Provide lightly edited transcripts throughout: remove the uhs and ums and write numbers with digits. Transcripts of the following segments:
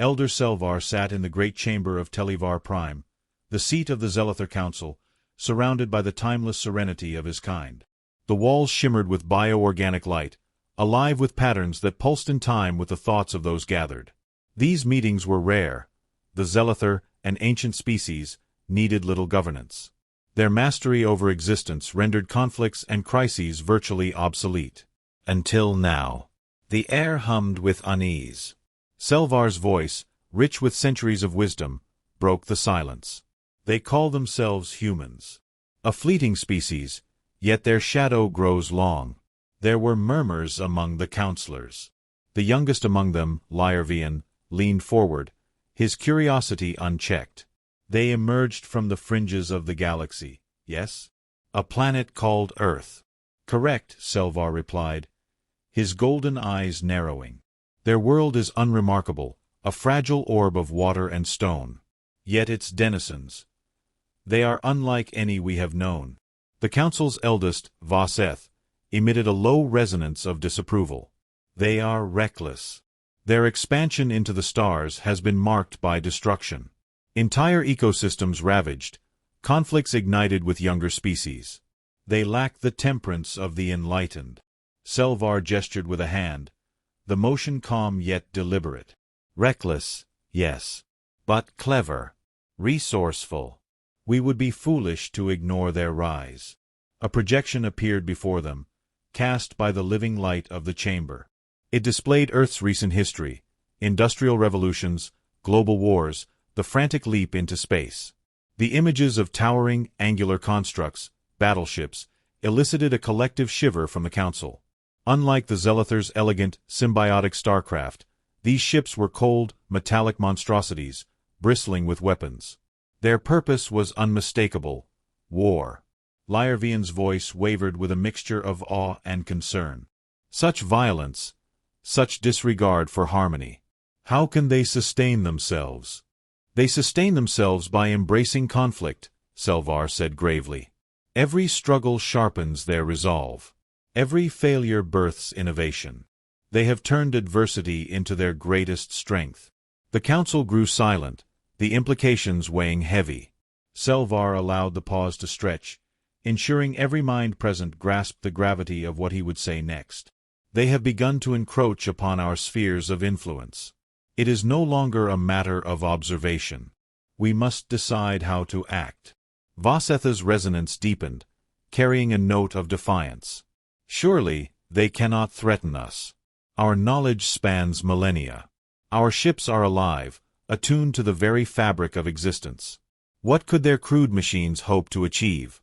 Elder Selvar sat in the great chamber of Telivar Prime, the seat of the Zelither Council, surrounded by the timeless serenity of his kind. The walls shimmered with bioorganic light, alive with patterns that pulsed in time with the thoughts of those gathered. These meetings were rare. The Zelither, an ancient species, needed little governance. Their mastery over existence rendered conflicts and crises virtually obsolete. Until now. The air hummed with unease. Selvar's voice, rich with centuries of wisdom, broke the silence. They call themselves humans. A fleeting species, yet their shadow grows long. There were murmurs among the counselors. The youngest among them, Lyervian, leaned forward, his curiosity unchecked. They emerged from the fringes of the galaxy, yes? A planet called Earth. Correct, Selvar replied, his golden eyes narrowing. Their world is unremarkable, a fragile orb of water and stone. Yet its denizens. They are unlike any we have known. The Council's eldest, Vaseth, emitted a low resonance of disapproval. They are reckless. Their expansion into the stars has been marked by destruction. Entire ecosystems ravaged, conflicts ignited with younger species. They lack the temperance of the enlightened. Selvar gestured with a hand, the motion calm yet deliberate. Reckless, yes. But clever. Resourceful. We would be foolish to ignore their rise. A projection appeared before them, cast by the living light of the chamber. It displayed Earth's recent history, industrial revolutions, global wars, the frantic leap into space. The images of towering, angular constructs, battleships, elicited a collective shiver from the Council. Unlike the Zelither's elegant, symbiotic starcraft, these ships were cold, metallic monstrosities, bristling with weapons. Their purpose was unmistakable: war. Lyervian's voice wavered with a mixture of awe and concern. Such violence, such disregard for harmony. How can they sustain themselves? They sustain themselves by embracing conflict, Selvar said gravely. Every struggle sharpens their resolve. Every failure births innovation. They have turned adversity into their greatest strength. The Council grew silent, the implications weighing heavy. Selvar allowed the pause to stretch, ensuring every mind present grasped the gravity of what he would say next. They have begun to encroach upon our spheres of influence. It is no longer a matter of observation. We must decide how to act. Vasetha's resonance deepened, carrying a note of defiance. Surely, they cannot threaten us. Our knowledge spans millennia. Our ships are alive, attuned to the very fabric of existence. What could their crude machines hope to achieve?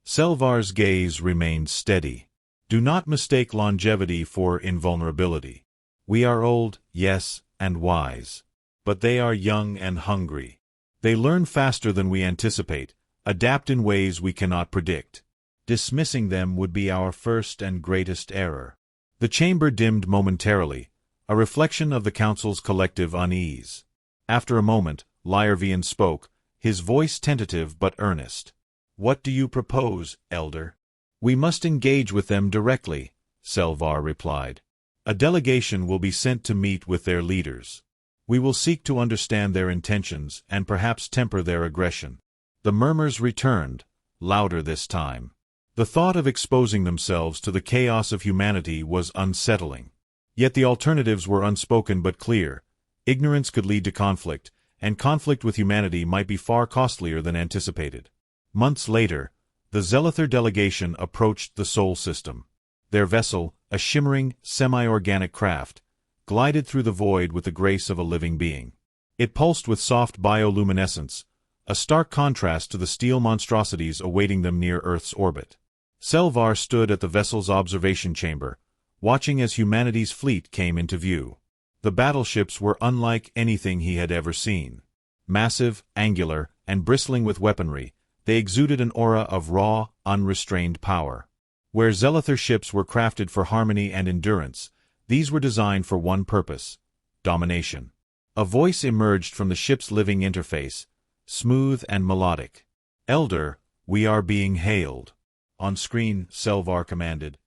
Selvar's gaze remained steady. Do not mistake longevity for invulnerability. We are old, yes, and wise. But they are young and hungry. They learn faster than we anticipate, adapt in ways we cannot predict. Dismissing them would be our first and greatest error. The chamber dimmed momentarily, a reflection of the Council's collective unease. After a moment, Lyervian spoke, his voice tentative but earnest. What do you propose, Elder? We must engage with them directly, Selvar replied. A delegation will be sent to meet with their leaders. We will seek to understand their intentions and perhaps temper their aggression. The murmurs returned, louder this time. The thought of exposing themselves to the chaos of humanity was unsettling. Yet the alternatives were unspoken but clear. Ignorance could lead to conflict, and conflict with humanity might be far costlier than anticipated. Months later, the Zelither delegation approached the Sol system. Their vessel, a shimmering, semi-organic craft, glided through the void with the grace of a living being. It pulsed with soft bioluminescence, a stark contrast to the steel monstrosities awaiting them near Earth's orbit. Selvar stood at the vessel's observation chamber, watching as humanity's fleet came into view. The battleships were unlike anything he had ever seen. Massive, angular, and bristling with weaponry, they exuded an aura of raw, unrestrained power. Where Zelither ships were crafted for harmony and endurance, these were designed for one purpose: domination. A voice emerged from the ship's living interface, smooth and melodic. Elder, we are being hailed. On screen, Selvar commanded,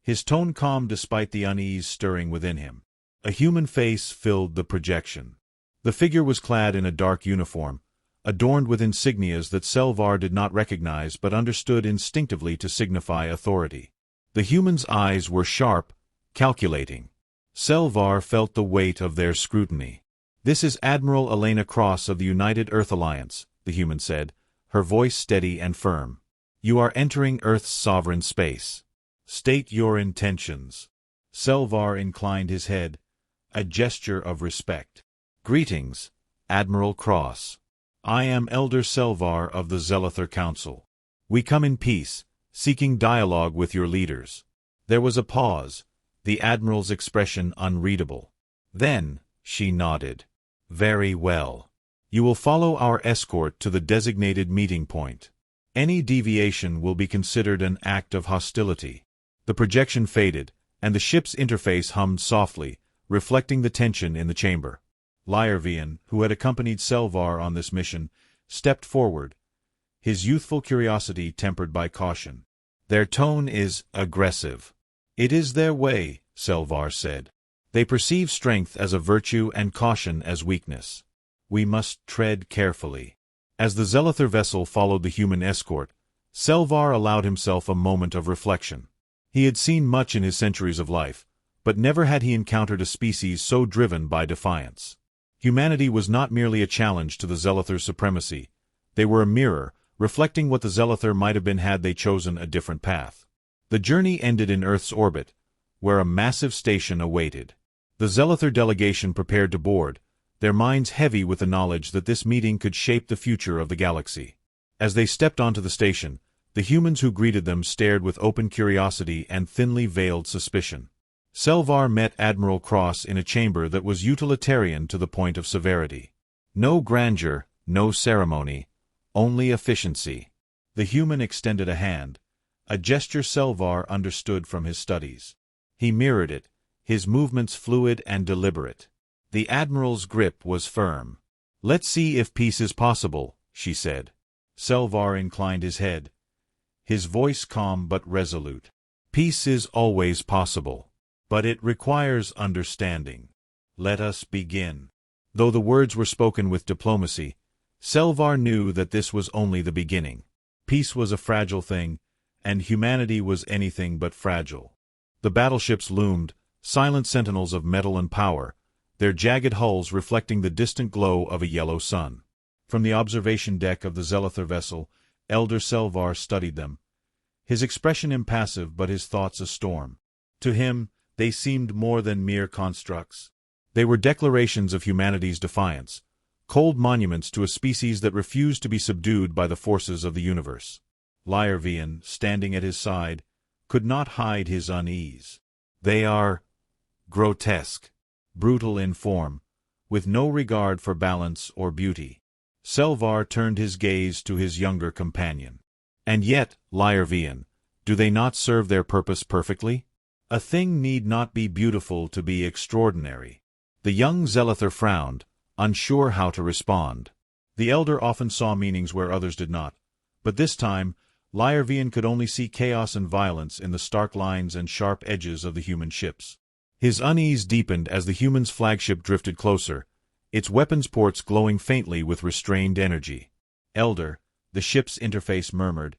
his tone calm despite the unease stirring within him. A human face filled the projection. The figure was clad in a dark uniform, adorned with insignias that Selvar did not recognize but understood instinctively to signify authority. The human's eyes were sharp, calculating. Selvar felt the weight of their scrutiny. "This is Admiral Elena Cross of the United Earth Alliance," the human said, her voice steady and firm. "You are entering Earth's sovereign space. State your intentions." Selvar inclined his head, a gesture of respect. "Greetings, Admiral Cross. I am Elder Selvar of the Zelither Council. We come in peace, seeking dialogue with your leaders." There was a pause, the Admiral's expression unreadable. Then, she nodded. "Very well. You will follow our escort to the designated meeting point. Any deviation will be considered an act of hostility." The projection faded, and the ship's interface hummed softly, reflecting the tension in the chamber. Lyervian, who had accompanied Selvar on this mission, stepped forward, his youthful curiosity tempered by caution. "Their tone is aggressive." "It is their way," Selvar said. "They perceive strength as a virtue and caution as weakness. We must tread carefully." As the Zelither vessel followed the human escort, Selvar allowed himself a moment of reflection. He had seen much in his centuries of life, but never had he encountered a species so driven by defiance. Humanity was not merely a challenge to the Zelither's supremacy. They were a mirror, reflecting what the Zelither might have been had they chosen a different path. The journey ended in Earth's orbit, where a massive station awaited. The Zelither delegation prepared to board, their minds heavy with the knowledge that this meeting could shape the future of the galaxy. As they stepped onto the station, the humans who greeted them stared with open curiosity and thinly veiled suspicion. Selvar met Admiral Cross in a chamber that was utilitarian to the point of severity. No grandeur, no ceremony, only efficiency. The human extended a hand, a gesture Selvar understood from his studies. He mirrored it, his movements fluid and deliberate. The Admiral's grip was firm. "Let's see if peace is possible," she said. Selvar inclined his head, his voice calm but resolute. "Peace is always possible. But it requires understanding. Let us begin." Though the words were spoken with diplomacy, Selvar knew that this was only the beginning. Peace was a fragile thing, and humanity was anything but fragile. The battleships loomed, silent sentinels of metal and power, their jagged hulls reflecting the distant glow of a yellow sun. From the observation deck of the Zelither vessel, Elder Selvar studied them, his expression impassive but his thoughts a storm. To him, they seemed more than mere constructs. They were declarations of humanity's defiance, cold monuments to a species that refused to be subdued by the forces of the universe. Lyervian, standing at his side, could not hide his unease. "They are grotesque, brutal in form, with no regard for balance or beauty." Selvar turned his gaze to his younger companion. "And yet, Lyervian, do they not serve their purpose perfectly? A thing need not be beautiful to be extraordinary." The young Zelither frowned, unsure how to respond. The elder often saw meanings where others did not, but this time, Lyervian could only see chaos and violence in the stark lines and sharp edges of the human ships. His unease deepened as the human's flagship drifted closer, its weapons ports glowing faintly with restrained energy. "Elder," the ship's interface murmured,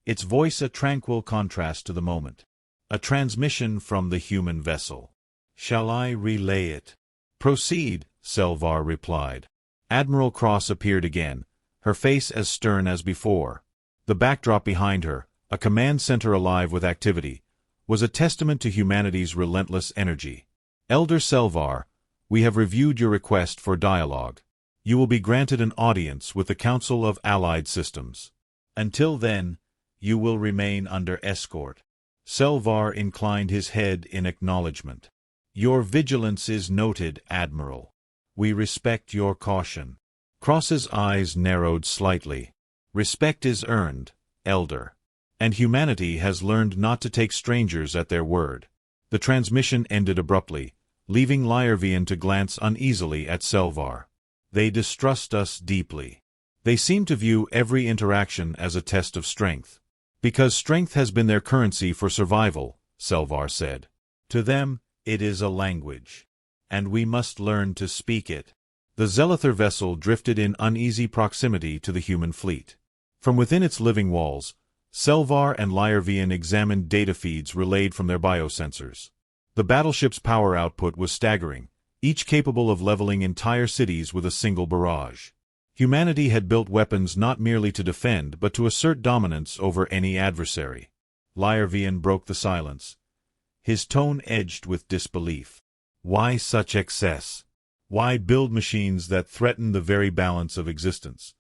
its voice a tranquil contrast to the moment. "A transmission from the human vessel. Shall I relay it?" "Proceed," Selvar replied. Admiral Cross appeared again, her face as stern as before. The backdrop behind her, a command center alive with activity, was a testament to humanity's relentless energy. "Elder Selvar, we have reviewed your request for dialogue. You will be granted an audience with the Council of Allied Systems. Until then, you will remain under escort." Selvar inclined his head in acknowledgement. "Your vigilance is noted, Admiral. We respect your caution." Cross's eyes narrowed slightly. "Respect is earned, Elder. And humanity has learned not to take strangers at their word." The transmission ended abruptly, leaving Lyervian to glance uneasily at Selvar. "They distrust us deeply. They seem to view every interaction as a test of strength. Because strength has been their currency for survival," Selvar said. "To them, it is a language. And we must learn to speak it." The Zelither vessel drifted in uneasy proximity to the human fleet. From within its living walls, Selvar and Lyervian examined data feeds relayed from their biosensors. The battleship's power output was staggering, each capable of leveling entire cities with a single barrage. Humanity had built weapons not merely to defend but to assert dominance over any adversary. Lyervian broke the silence, his tone edged with disbelief. Why such excess? Why build machines that threaten the very balance of existence?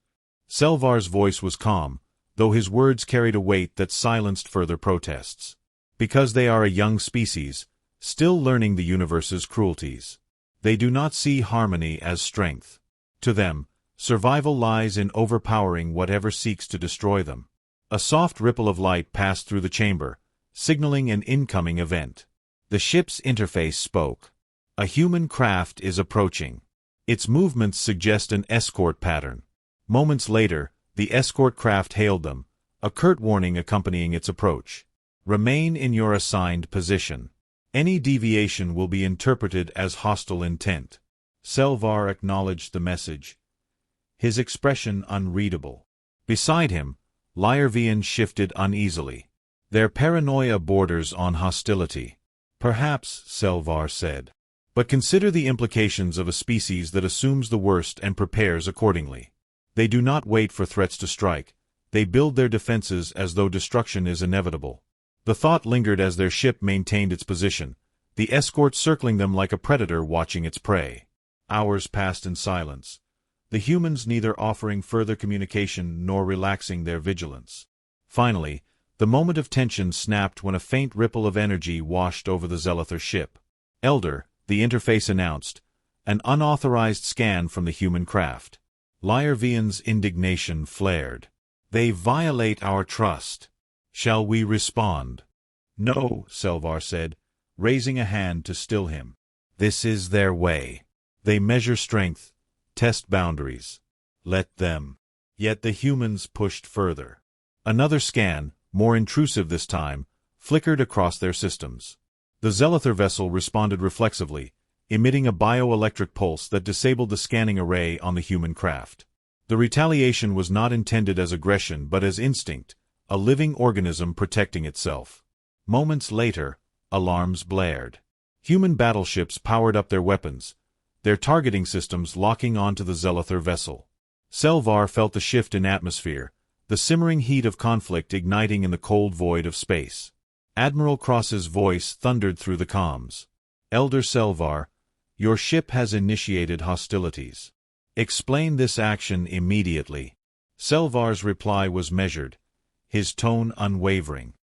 Selvar's voice was calm, though his words carried a weight that silenced further protests. Because they are a young species, still learning the universe's cruelties. They do not see harmony as strength. To them, survival lies in overpowering whatever seeks to destroy them. A soft ripple of light passed through the chamber, signaling an incoming event. The ship's interface spoke. A human craft is approaching. Its movements suggest an escort pattern. Moments later, the escort craft hailed them, a curt warning accompanying its approach. Remain in your assigned position. Any deviation will be interpreted as hostile intent. Selvar acknowledged the message, his expression unreadable. Beside him, Lyervian shifted uneasily. Their paranoia borders on hostility. Perhaps, Selvar said. But consider the implications of a species that assumes the worst and prepares accordingly. They do not wait for threats to strike. They build their defenses as though destruction is inevitable. The thought lingered as their ship maintained its position, the escort circling them like a predator watching its prey. Hours passed in silence, the humans neither offering further communication nor relaxing their vigilance. Finally, the moment of tension snapped when a faint ripple of energy washed over the Zelither ship. Elder, the interface announced, an unauthorized scan from the human craft. Lyervian's indignation flared. They violate our trust. Shall we respond? No, Selvar said, raising a hand to still him. This is their way. They measure strength, test boundaries. Let them. Yet the humans pushed further. Another scan, more intrusive this time, flickered across their systems. The Zelither vessel responded reflexively, emitting a bioelectric pulse that disabled the scanning array on the human craft. The retaliation was not intended as aggression but as instinct, a living organism protecting itself. Moments later, alarms blared. Human battleships powered up their weapons, their targeting systems locking onto the Zelither vessel. Selvar felt the shift in atmosphere, the simmering heat of conflict igniting in the cold void of space. Admiral Cross's voice thundered through the comms. Elder Selvar, your ship has initiated hostilities. Explain this action immediately. Selvar's reply was measured, his tone unwavering.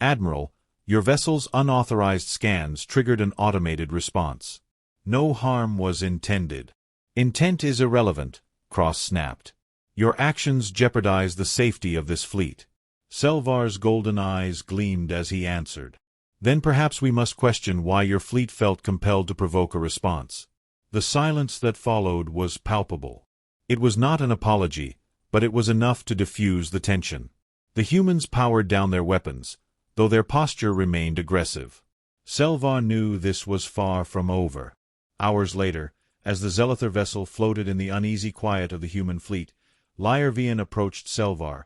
Admiral, your vessel's unauthorized scans triggered an automated response. No harm was intended. Intent is irrelevant, Cross snapped. Your actions jeopardize the safety of this fleet. Selvar's golden eyes gleamed as he answered. Then perhaps we must question why your fleet felt compelled to provoke a response. The silence that followed was palpable. It was not an apology, but it was enough to diffuse the tension. The humans powered down their weapons, though their posture remained aggressive. Selvar knew this was far from over. Hours later, as the Zelither vessel floated in the uneasy quiet of the human fleet, Lyervian approached Selvar,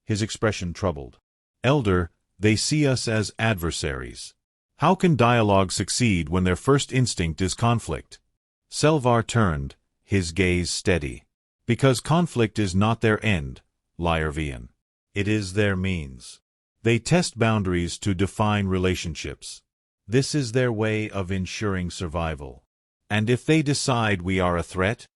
his expression troubled. Elder, they see us as adversaries. How can dialogue succeed when their first instinct is conflict? Selvar turned, his gaze steady. Because conflict is not their end, Lyervian. It is their means. They test boundaries to define relationships. This is their way of ensuring survival. And if they decide we are a threat,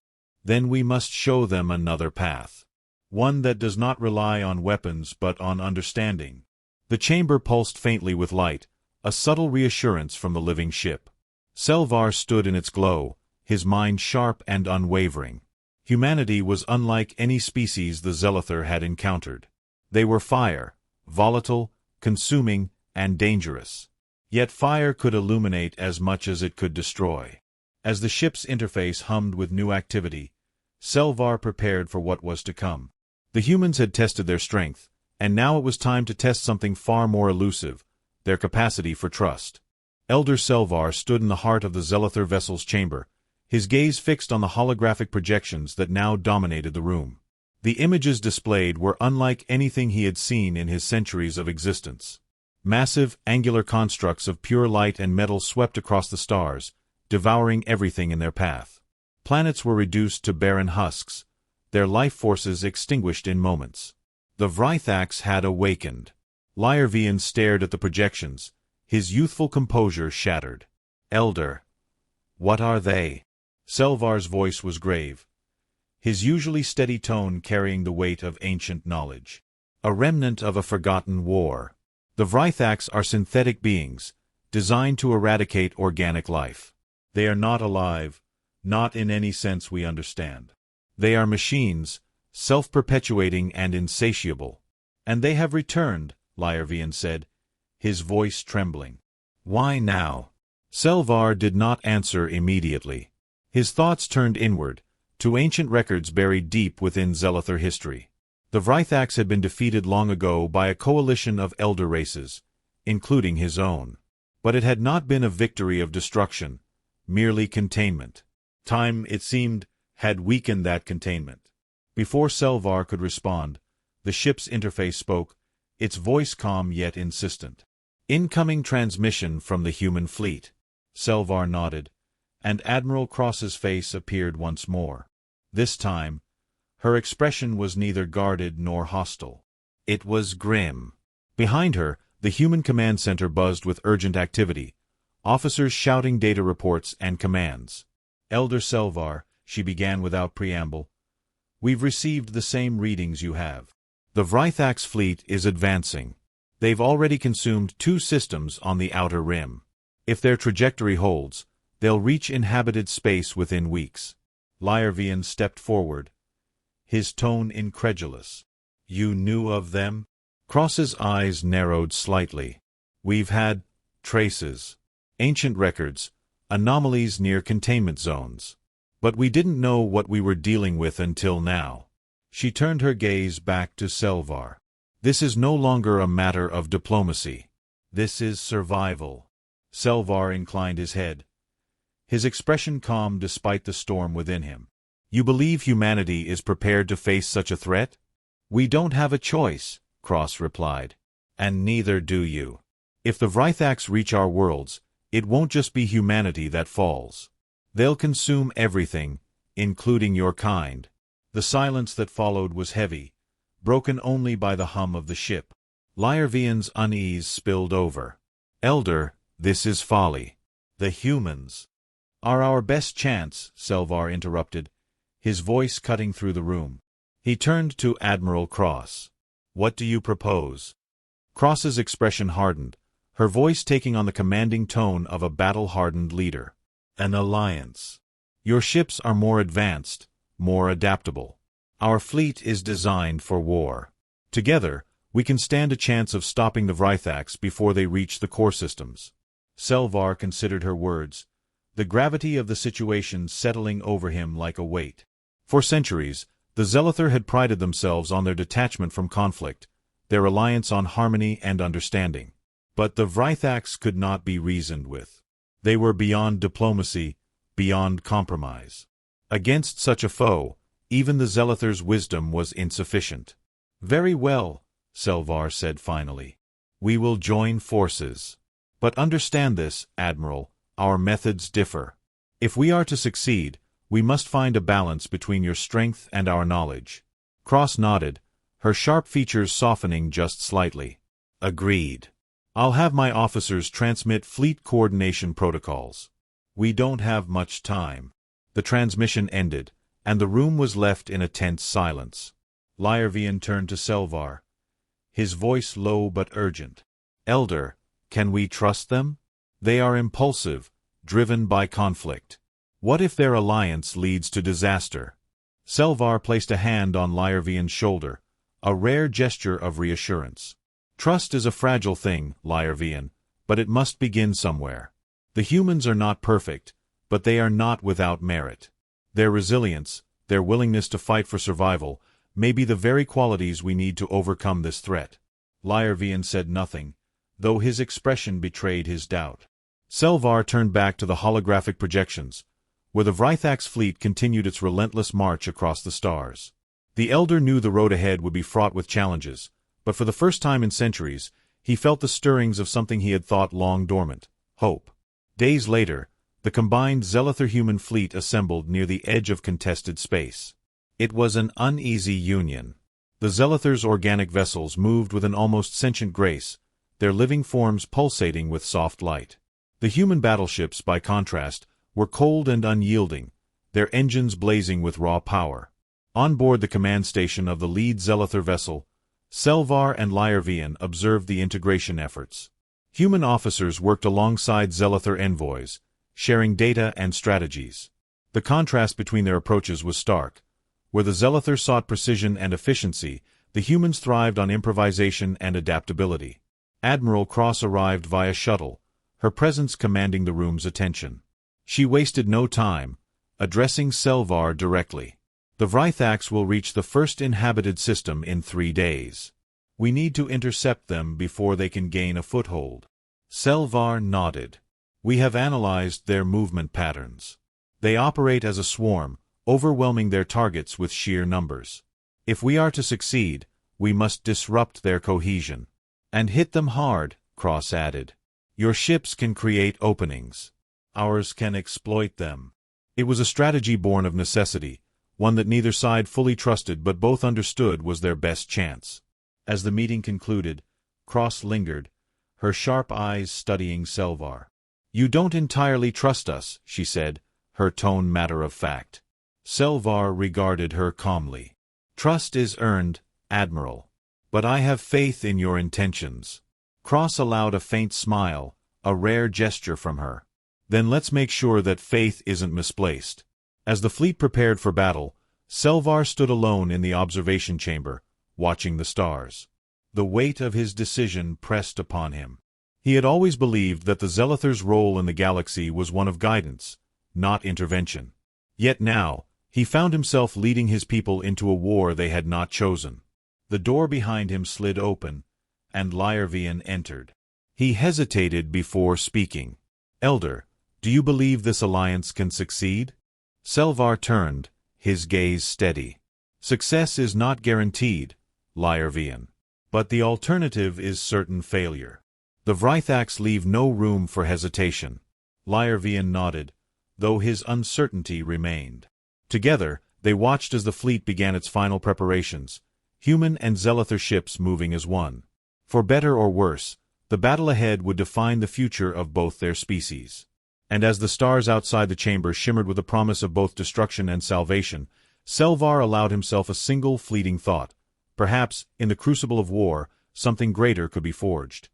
then we must show them another path. One that does not rely on weapons but on understanding. The chamber pulsed faintly with light, a subtle reassurance from the living ship. Selvar stood in its glow, his mind sharp and unwavering. Humanity was unlike any species the Zelither had encountered. They were fire, volatile, consuming, and dangerous. Yet fire could illuminate as much as it could destroy. As the ship's interface hummed with new activity, Selvar prepared for what was to come. The humans had tested their strength, and now it was time to test something far more elusive, their capacity for trust. Elder Selvar stood in the heart of the Zelither vessel's chamber, his gaze fixed on the holographic projections that now dominated the room. The images displayed were unlike anything he had seen in his centuries of existence. Massive, angular constructs of pure light and metal swept across the stars, devouring everything in their path. Planets were reduced to barren husks, their life forces extinguished in moments. The Vrythax had awakened. Lyervian stared at the projections, his youthful composure shattered. "Elder, what are they?" Selvar's voice was grave, his usually steady tone carrying the weight of ancient knowledge. "A remnant of a forgotten war. The Vrythax are synthetic beings, designed to eradicate organic life. They are not alive, not in any sense we understand. They are machines, self-perpetuating and insatiable. And they have returned," Lyervian said, his voice trembling. "Why now?" Selvar did not answer immediately. His thoughts turned inward, to ancient records buried deep within Zelither history. The Vrythax had been defeated long ago by a coalition of elder races, including his own. But it had not been a victory of destruction, merely containment. Time, it seemed, had weakened that containment. Before Selvar could respond, the ship's interface spoke, its voice calm yet insistent. "Incoming transmission from the human fleet." Selvar nodded, and Admiral Cross's face appeared once more. This time, her expression was neither guarded nor hostile. It was grim. Behind her, the human command center buzzed with urgent activity, officers shouting data reports and commands. "Elder Selvar," she began without preamble, "we've received the same readings you have. The Vrythax fleet is advancing. They've already consumed 2 systems on the outer rim. If their trajectory holds, they'll reach inhabited space within weeks." Lyervian stepped forward, his tone incredulous. "You knew of them?" Cross's eyes narrowed slightly. "We've had traces, ancient records, anomalies near containment zones. But we didn't know what we were dealing with until now." She turned her gaze back to Selvar. "This is no longer a matter of diplomacy. This is survival." Selvar inclined his head, his expression calm despite the storm within him. "You believe humanity is prepared to face such a threat?" "We don't have a choice," Cross replied. "And neither do you. If the Vrythax reach our worlds, it won't just be humanity that falls. They'll consume everything, including your kind." The silence that followed was heavy, broken only by the hum of the ship. Lyervian's unease spilled over. "Elder, this is folly. The humans are our best chance," Selvar interrupted, his voice cutting through the room. He turned to Admiral Cross. "What do you propose?" Cross's expression hardened, her voice taking on the commanding tone of a battle-hardened leader. "An alliance. Your ships are more advanced, more adaptable. Our fleet is designed for war. Together, we can stand a chance of stopping the Vrythax before they reach the core systems." Selvar considered her words, the gravity of the situation settling over him like a weight. For centuries, the Zelither had prided themselves on their detachment from conflict, their reliance on harmony and understanding. But the Vrythax could not be reasoned with. They were beyond diplomacy, beyond compromise. Against such a foe, even the Zelither's wisdom was insufficient. "Very well," Selvar said finally. "We will join forces. But understand this, Admiral, our methods differ. If we are to succeed, we must find a balance between your strength and our knowledge." Cross nodded, her sharp features softening just slightly. "Agreed. I'll have my officers transmit fleet coordination protocols. We don't have much time." The transmission ended, and the room was left in a tense silence. Lyervian turned to Selvar, his voice low but urgent. "Elder, can we trust them? They are impulsive, driven by conflict. What if their alliance leads to disaster?" Selvar placed a hand on Lyervian's shoulder, a rare gesture of reassurance. "Trust is a fragile thing, Lyervian, but it must begin somewhere. The humans are not perfect, but they are not without merit. Their resilience, their willingness to fight for survival, may be the very qualities we need to overcome this threat." Lyervian said nothing, though his expression betrayed his doubt. Selvar turned back to the holographic projections, where the Vrythak's fleet continued its relentless march across the stars. The Elder knew the road ahead would be fraught with challenges, but for the first time in centuries, he felt the stirrings of something he had thought long dormant: hope. Days later, the combined Zelither-human fleet assembled near the edge of contested space. It was an uneasy union. The Zelither's organic vessels moved with an almost sentient grace, their living forms pulsating with soft light. The human battleships, by contrast, were cold and unyielding, their engines blazing with raw power. On board the command station of the lead Zelither vessel, Selvar and Lyervian observed the integration efforts. Human officers worked alongside Zelither envoys, sharing data and strategies. The contrast between their approaches was stark. Where the Zelither sought precision and efficiency, the humans thrived on improvisation and adaptability. Admiral Cross arrived via shuttle, her presence commanding the room's attention. She wasted no time, addressing Selvar directly. The Vrythaks will reach the first inhabited system in 3 days. We need to intercept them before they can gain a foothold. Selvar nodded. We have analyzed their movement patterns. They operate as a swarm, overwhelming their targets with sheer numbers. If we are to succeed, we must disrupt their cohesion. And hit them hard, Cross added. Your ships can create openings. Ours can exploit them. It was a strategy born of necessity, one that neither side fully trusted but both understood was their best chance. As the meeting concluded, Cross lingered, her sharp eyes studying Selvar. You don't entirely trust us, she said, her tone matter-of-fact. Selvar regarded her calmly. Trust is earned, Admiral. But I have faith in your intentions. Cross allowed a faint smile, a rare gesture from her. Then let's make sure that faith isn't misplaced. As the fleet prepared for battle, Selvar stood alone in the observation chamber, watching the stars. The weight of his decision pressed upon him. He had always believed that the Zelither's role in the galaxy was one of guidance, not intervention. Yet now, he found himself leading his people into a war they had not chosen. The door behind him slid open, and Lyervian entered. He hesitated before speaking. Elder, do you believe this alliance can succeed? Selvar turned, his gaze steady. Success is not guaranteed, Lyervian. But the alternative is certain failure. The Vrythaks leave no room for hesitation. Lyervian nodded, though his uncertainty remained. Together, they watched as the fleet began its final preparations, human and Zelither ships moving as one. For better or worse, the battle ahead would define the future of both their species. And as the stars outside the chamber shimmered with the promise of both destruction and salvation, Selvar allowed himself a single fleeting thought. Perhaps, in the crucible of war, something greater could be forged.